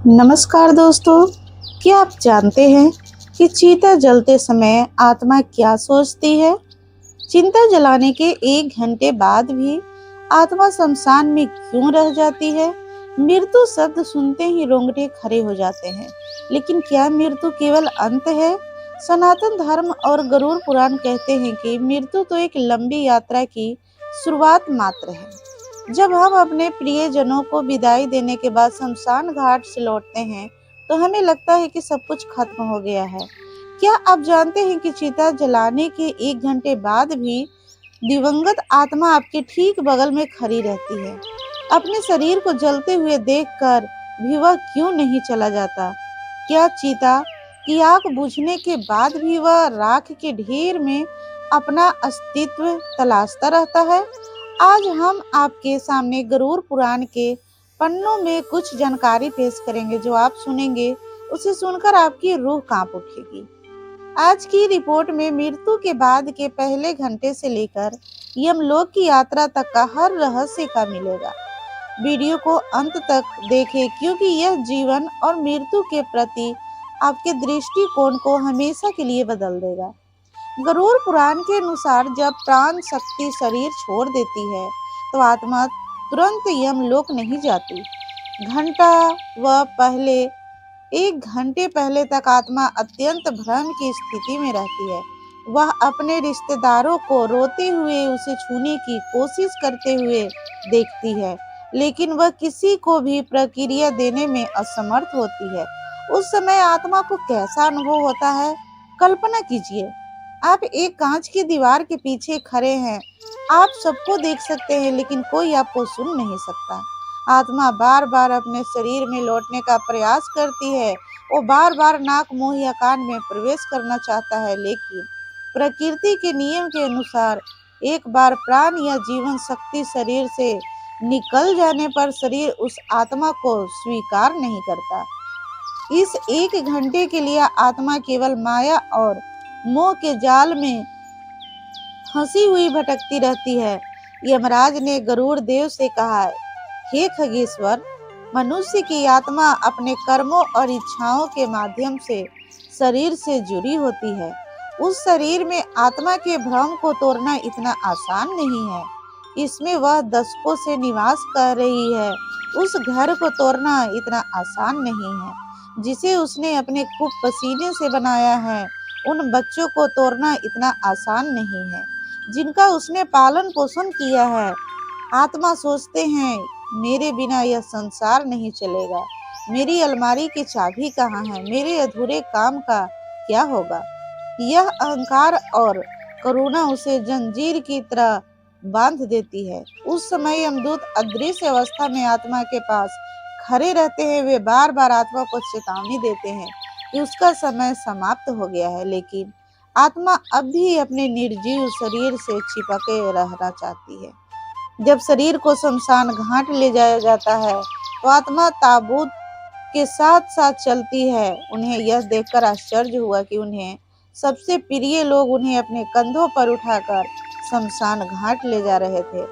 नमस्कार दोस्तों, क्या आप जानते हैं कि चीता जलते समय आत्मा क्या सोचती है? चिंता जलाने के 1 घंटे बाद भी आत्मा शमशान में क्यों रह जाती है? मृत्यु शब्द सुनते ही रोंगटे खड़े हो जाते हैं, लेकिन क्या मृत्यु केवल अंत है? सनातन धर्म और गरुड़ पुराण कहते हैं कि मृत्यु तो एक लंबी यात्रा की शुरुआत मात्र है। जब हम अपने प्रियजनों को विदाई देने के बाद शमशान घाट से लौटते हैं, तो हमें लगता है कि सब कुछ खत्म हो गया है। क्या आप जानते हैं कि चिता जलाने के 1 घंटे बाद भी दिवंगत आत्मा आपके ठीक बगल में खड़ी रहती है? अपने शरीर को जलते हुए देखकर भी वह क्यों नहीं चला जाता? क्या चीता की आग बुझने के बाद भी वह राख के ढेर में अपना अस्तित्व तलाशता रहता है? आज हम आपके सामने गरुड़ पुराण के पन्नों में कुछ जानकारी पेश करेंगे। जो आप सुनेंगे उसे सुनकर आपकी रूह कांप उठेगी। आज की रिपोर्ट में मृत्यु के बाद के पहले घंटे से लेकर यमलोक की यात्रा तक का हर रहस्य का मिलेगा। वीडियो को अंत तक देखें, क्योंकि यह जीवन और मृत्यु के प्रति आपके दृष्टिकोण को हमेशा के लिए बदल देगा। गरुड़ पुराण के अनुसार जब प्राण शक्ति शरीर छोड़ देती है, तो आत्मा तुरंत यमलोक नहीं जाती। घंटा व पहले 1 घंटे पहले तक आत्मा अत्यंत भ्रम की स्थिति में रहती है। वह अपने रिश्तेदारों को रोते हुए उसे छूने की कोशिश करते हुए देखती है, लेकिन वह किसी को भी प्रक्रिया देने में असमर्थ होती है। उस समय आत्मा को कैसा अनुभव होता है? कल्पना कीजिए, आप एक कांच की दीवार के पीछे खड़े हैं। आप सबको देख सकते हैं, लेकिन कोई आपको सुन नहीं सकता। आत्मा बार बार अपने शरीर में लौटने का प्रयास करती है। वो बार बार नाक, मुंह या कान में प्रवेश करना चाहता है, लेकिन प्रकृति के नियम के अनुसार एक बार प्राण या जीवन शक्ति शरीर से निकल जाने पर शरीर उस आत्मा को स्वीकार नहीं करता। इस 1 घंटे के लिए आत्मा केवल माया और मोह के जाल में फंसी हुई भटकती रहती है। यमराज ने गरुड़ देव से कहा, हे खगेश्वर, मनुष्य की आत्मा अपने कर्मों और इच्छाओं के माध्यम से शरीर से जुड़ी होती है। उस शरीर में आत्मा के भ्रम को तोड़ना इतना आसान नहीं है। इसमें वह दशकों से निवास कर रही है। उस घर को तोड़ना इतना आसान नहीं है जिसे उसने अपने खूब पसीने से बनाया है। उन बच्चों को तोड़ना इतना आसान नहीं है जिनका उसने पालन पोषण किया है। आत्मा सोचते हैं, मेरे बिना यह संसार नहीं चलेगा। मेरी अलमारी की चाबी कहाँ है? मेरे अधूरे काम का क्या होगा? यह अहंकार और करुणा उसे जंजीर की तरह बांध देती है। उस समय यमदूत अदृश्य अवस्था में आत्मा के पास खड़े रहते हैं। वे बार बार आत्मा को चेतावनी देते हैं कि उसका समय समाप्त हो गया है, लेकिन आत्मा अब भी अपने निर्जीव शरीर से चिपके रहना चाहती है। जब शरीर को शमशान घाट ले जाया जाता है, तो आत्मा ताबूत के साथ साथ चलती है। उन्हें यह देखकर आश्चर्य हुआ कि उन्हें सबसे प्रिय लोग उन्हें अपने कंधों पर उठाकर शमशान घाट ले जा रहे थे।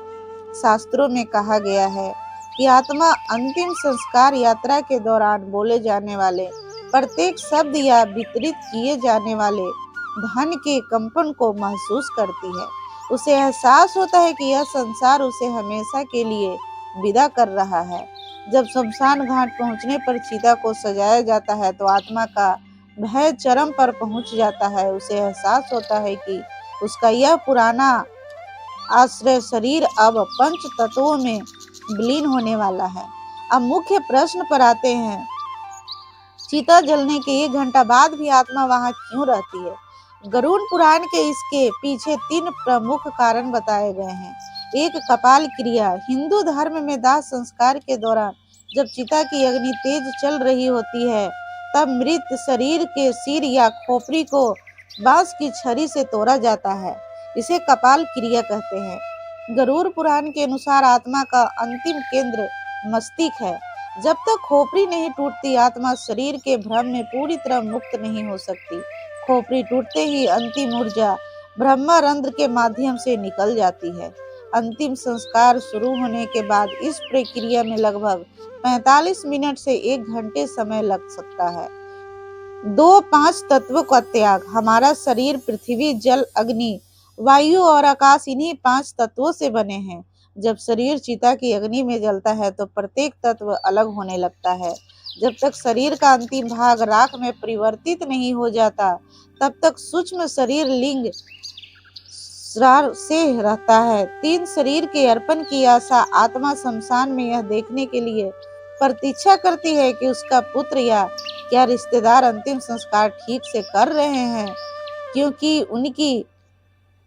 शास्त्रों में कहा गया है कि आत्मा अंतिम संस्कार यात्रा के दौरान बोले जाने वाले प्रत्येक शब्द या वितरित किए जाने वाले धन के कंपन को महसूस करती है। उसे एहसास होता है कि यह संसार उसे हमेशा के लिए विदा कर रहा है। जब शमशान घाट पहुंचने पर चीता को सजाया जाता है, तो आत्मा का भय चरम पर पहुंच जाता है। उसे एहसास होता है कि उसका यह पुराना आश्रय शरीर अब पंच तत्वों में विलीन होने वाला है। अब मुख्य प्रश्न पर आते हैं, चिता जलने के 1 घंटा बाद भी आत्मा वहां क्यों रहती है? गरुड़ पुराण के इसके पीछे 3 प्रमुख कारण बताए गए हैं। एक, कपाल क्रिया। हिंदू धर्म में दाह संस्कार के दौरान जब चिता की अग्नि तेज चल रही होती है, तब मृत शरीर के सिर या खोपड़ी को बांस की छड़ी से तोड़ा जाता है। इसे कपाल क्रिया कहते हैं। गरुड़ पुराण के अनुसार आत्मा का अंतिम केंद्र मस्तिष्क है। जब तक खोपड़ी नहीं टूटती, आत्मा शरीर के भ्रम में पूरी तरह मुक्त नहीं हो सकती। खोपड़ी टूटते ही अंतिम ऊर्जा ब्रह्मरंध्र के माध्यम से निकल जाती है। अंतिम संस्कार शुरू होने के बाद इस प्रक्रिया में लगभग 45 मिनट से 1 घंटे समय लग सकता है। 2-5 तत्वों का त्याग। हमारा शरीर पृथ्वी, जल, अग्नि, वायु और आकाश इन्हीं 5 तत्वों से बने हैं। जब शरीर चिता की अग्नि में जलता है तो प्रत्येक तत्व अलग होने लगता है। जब तक शरीर का अंतिम भाग राख में परिवर्तित नहीं हो जाता, तब तक सूक्ष्म शरीर लिंग श्रार से रहता है। 3 शरीर के अर्पण की आशा आत्मा शमशान में यह देखने के लिए प्रतीक्षा करती है कि उसका पुत्र या क्या रिश्तेदार अंतिम संस्कार ठीक से कर रहे हैं, क्योंकि उनकी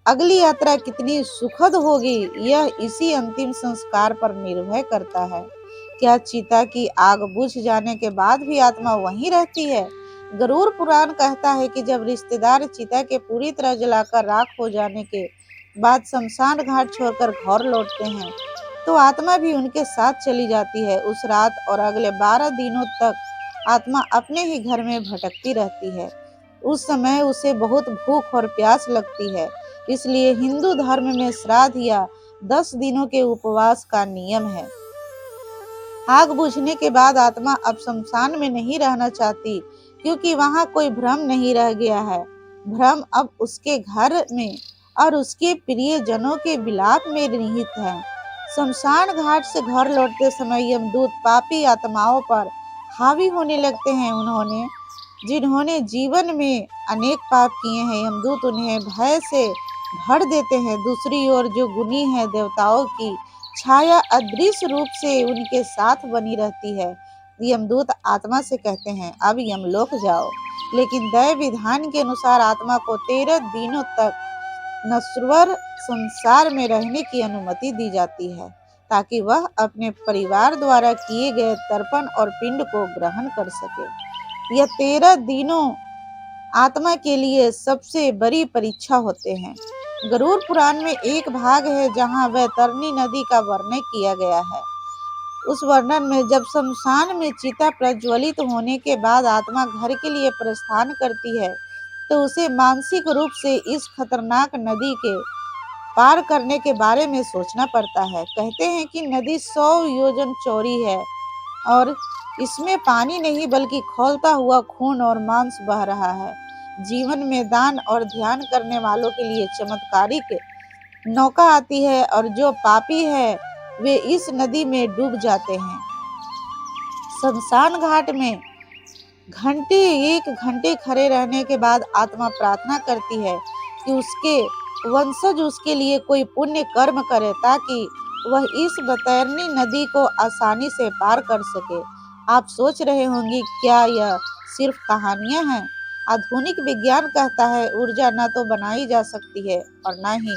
अगली यात्रा कितनी सुखद होगी यह इसी अंतिम संस्कार पर निर्भर करता है। क्या चिता की आग बुझ जाने के बाद भी आत्मा वहीं रहती है? गरुड़ पुराण कहता है कि जब रिश्तेदार चिता के पूरी तरह जलाकर राख हो जाने के बाद शमशान घाट छोड़कर घर लौटते हैं, तो आत्मा भी उनके साथ चली जाती है। उस रात और अगले 12 दिनों तक आत्मा अपने ही घर में भटकती रहती है। उस समय उसे बहुत भूख और प्यास लगती है, इसलिए हिंदू धर्म में श्राद्ध या 10 दिनों के उपवास का नियम है। आग बुझने के बाद आत्मा अब शमशान में नहीं रहना चाहती, क्योंकि वहां कोई भ्रम नहीं रह गया है। भ्रम अब उसके घर में और उसके प्रिय जनों के विलाप में निहित है। शमशान घाट से घर लौटते समय यमदूत पापी आत्माओं पर हावी होने लगते हैं। जिन्होंने जीवन में अनेक पाप किए हैं, यमदूत उन्हें भय से भर देते हैं। दूसरी ओर जो गुणी है, देवताओं की छाया अदृश्य रूप से उनके साथ बनी रहती है। यमदूत आत्मा से कहते हैं, अब यमलोक जाओ। लेकिन दैव विधान के अनुसार आत्मा को 13 दिनों तक नश्वर संसार में रहने की अनुमति दी जाती है, ताकि वह अपने परिवार द्वारा किए गए तर्पण और पिंड को ग्रहण कर सके। यह 13 दिनों आत्मा के लिए सबसे बड़ी परीक्षा होते हैं। गरुड़ पुराण में एक भाग है जहां वैतरणी नदी का वर्णन किया गया है। उस वर्णन में जब शमशान में चिता प्रज्वलित होने के बाद आत्मा घर के लिए प्रस्थान करती है, तो उसे मानसिक रूप से इस खतरनाक नदी के पार करने के बारे में सोचना पड़ता है। कहते हैं कि नदी 100 योजन चौड़ी है और इसमें पानी नहीं बल्कि खौलता हुआ खून और मांस बह रहा है। जीवन में दान और ध्यान करने वालों के लिए चमत्कारिक नौका आती है और जो पापी है वे इस नदी में डूब जाते हैं। शमशान घाट में एक घंटे खड़े रहने के बाद आत्मा प्रार्थना करती है कि उसके वंशज उसके लिए कोई पुण्य कर्म करे, ताकि वह इस बैतरणी नदी को आसानी से पार कर सके। आप सोच रहे होंगे, क्या यह सिर्फ कहानियां हैं? आधुनिक विज्ञान कहता है ऊर्जा न तो बनाई जा सकती है और न ही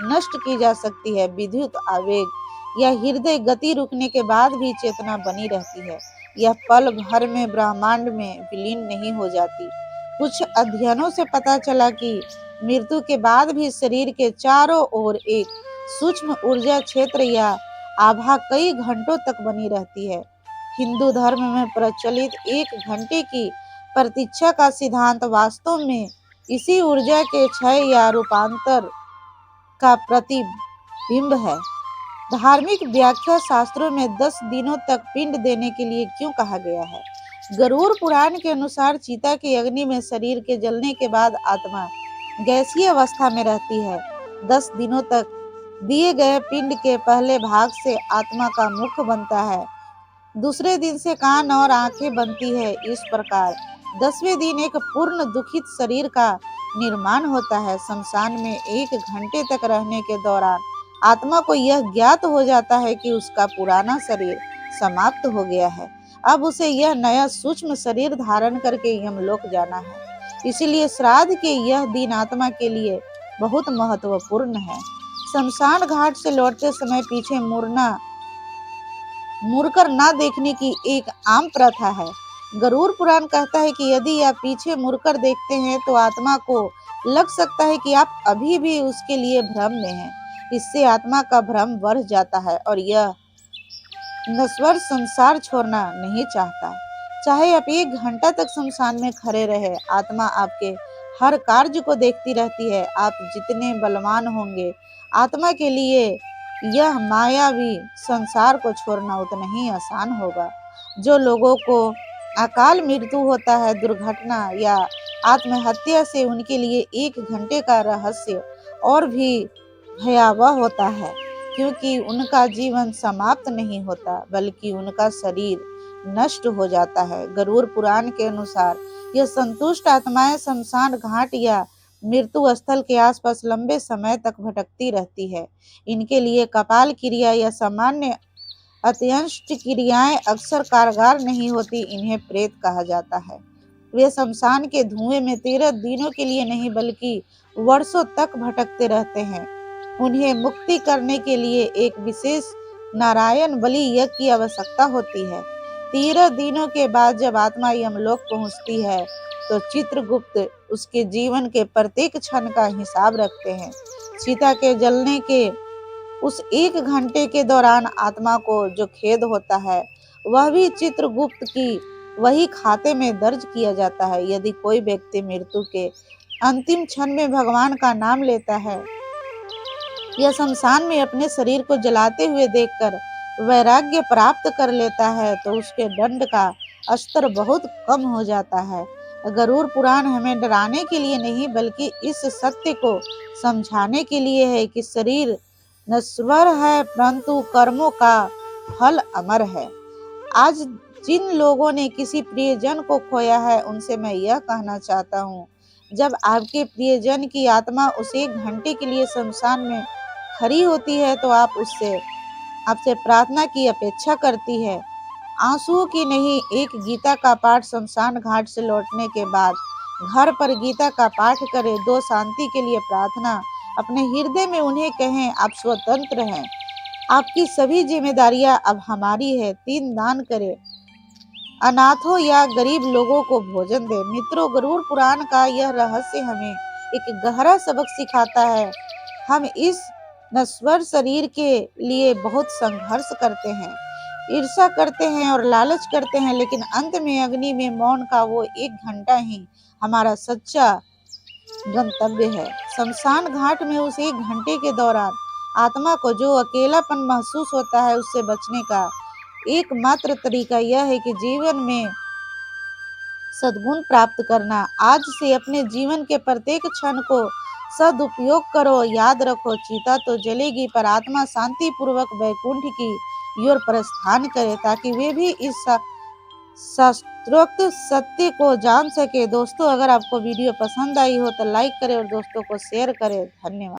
नष्ट की जा सकती है। विद्युत आवेग या हृदय गति रुकने के बाद भी चेतना बनी रहती है। यह पल भर में ब्रह्मांड में विलीन नहीं हो जाती। कुछ अध्ययनों से पता चला कि मृत्यु के बाद भी शरीर के चारों ओर एक सूक्ष्म ऊर्जा क्षेत्र या आभा कई घंटों तक बनी रहती है। हिंदू धर्म में प्रचलित 1 घंटे की प्रतीक्षा का सिद्धांत वास्तव में इसी ऊर्जा के क्षय या रूपांतर का प्रतिबिंब है। धार्मिक व्याख्या शास्त्रों में 10 दिनों तक पिंड देने के लिए क्यों कहा गया है? गरुड़ पुराण के अनुसार चिता की अग्नि में शरीर के जलने के बाद आत्मा गैसीय अवस्था में रहती है। 10 दिनों तक दिए गए पिंड के पहले भाग से आत्मा का मुख बनता है, दूसरे दिन से कान और आंखें बनती है। इस प्रकार 10वें दिन एक पूर्ण दुखित शरीर का निर्माण होता है। शमशान में 1 घंटे तक रहने के दौरान आत्मा को यह ज्ञात हो जाता है कि उसका पुराना शरीर समाप्त हो गया है। अब उसे यह नया सूक्ष्म शरीर धारण करके यमलोक जाना है। इसीलिए श्राद्ध के यह दिन आत्मा के लिए बहुत महत्वपूर्ण है। शमशान घाट से लौटते समय पीछे मुड़कर ना देखने की एक आम प्रथा है। गरुड़ पुराण कहता है कि यदि आप पीछे मुड़कर देखते हैं तो आत्मा को लग सकता है कि आप अभी भी उसके लिए भ्रम में हैं। इससे आत्मा का भ्रम बढ़ जाता है और यह नश्वर संसार छोड़ना नहीं चाहता। चाहे आप 1 घंटा तक शमशान में खड़े रहे, आत्मा आपके हर कार्य को देखती रहती है। आप जितने बलवान होंगे, आत्मा के लिए यह मायावी संसार को छोड़ना उतना ही आसान होगा। जो लोगों को अकाल मृत्यु होता है, दुर्घटना या आत्महत्या से उनके लिए 1 घंटे का रहस्य और भी भयावह होता है, क्योंकि उनका जीवन समाप्त नहीं होता बल्कि उनका शरीर नष्ट हो जाता है। गरुड़ पुराण के अनुसार यह संतुष्ट आत्माएं शमशान घाट या मृत्यु स्थल के आसपास लंबे समय तक भटकती रहती है। इनके लिए कपाल क्रिया या सामान्य अत्यंत क्रियाएं अक्सर कारगर नहीं होती, इन्हें प्रेत कहा जाता है। वे शमशान के धुएं में 13 दिनों के लिए नहीं बल्कि वर्षों तक भटकते रहते हैं। उन्हें मुक्ति करने के लिए एक विशेष नारायण बलि यज्ञ की आवश्यकता होती है। 13 दिनों के बाद जब आत्मा यमलोक पहुंचती है तो चित्रगुप्त उसके जीवन के प्रत्येक क्षण का हिसाब रखते हैं। चिता के जलने के उस 1 घंटे के दौरान आत्मा को जो खेद होता है वह भी चित्रगुप्त की वही खाते में दर्ज किया जाता है। यदि कोई व्यक्ति मृत्यु के अंतिम क्षण में भगवान का नाम लेता है या शमशान में अपने शरीर को जलाते हुए देखकर वैराग्य प्राप्त कर लेता है तो उसके दंड का स्तर बहुत कम हो जाता है। गरुड़ पुराण हमें डराने के लिए नहीं बल्कि इस सत्य को समझाने के लिए है कि शरीर नश्वर है परंतु कर्मों का फल अमर है। आज जिन लोगों ने किसी प्रियजन को खोया है उनसे मैं यह कहना चाहता हूँ, जब आपके प्रियजन की आत्मा उस 1 घंटे के लिए शमशान में खड़ी होती है तो आपसे प्रार्थना की अपेक्षा करती है, आंसुओं की नहीं। एक गीता का पाठ शमशान घाट से लौटने के बाद घर पर गीता का पाठ करें। 2 शांति के लिए प्रार्थना अपने हृदय में उन्हें कहें, आप स्वतंत्र हैं, आपकी सभी जिम्मेदारियां अब हमारी है। 3 दान करें, अनाथों या गरीब लोगों को भोजन दे। मित्रों, गरुड़ पुराण का यह रहस्य हमें एक गहरा सबक सिखाता है। हम इस नश्वर शरीर के लिए बहुत संघर्ष करते हैं, ईर्ष्या करते हैं और लालच करते हैं, लेकिन अंत में अग्नि में मौन का वो 1 घंटा ही हमारा सच्चा गंतव्य है। शमशान घाट में उस 1 घंटे के दौरान आत्मा को जो अकेलापन महसूस होता है उससे बचने का एकमात्र तरीका यह है कि जीवन में सद्गुण प्राप्त करना। आज से अपने जीवन के प्रत्येक क्षण को सदुपयोग करो। याद रखो, चिता तो जलेगी पर आत्मा शांति पूर्वक वैकुंठ की ओर प्रस्थान करे, ताकि वे भी इस शास्त्रोक्त सत्य को जान सके। दोस्तों, अगर आपको वीडियो पसंद आई हो तो लाइक करें और दोस्तों को शेयर करें। धन्यवाद।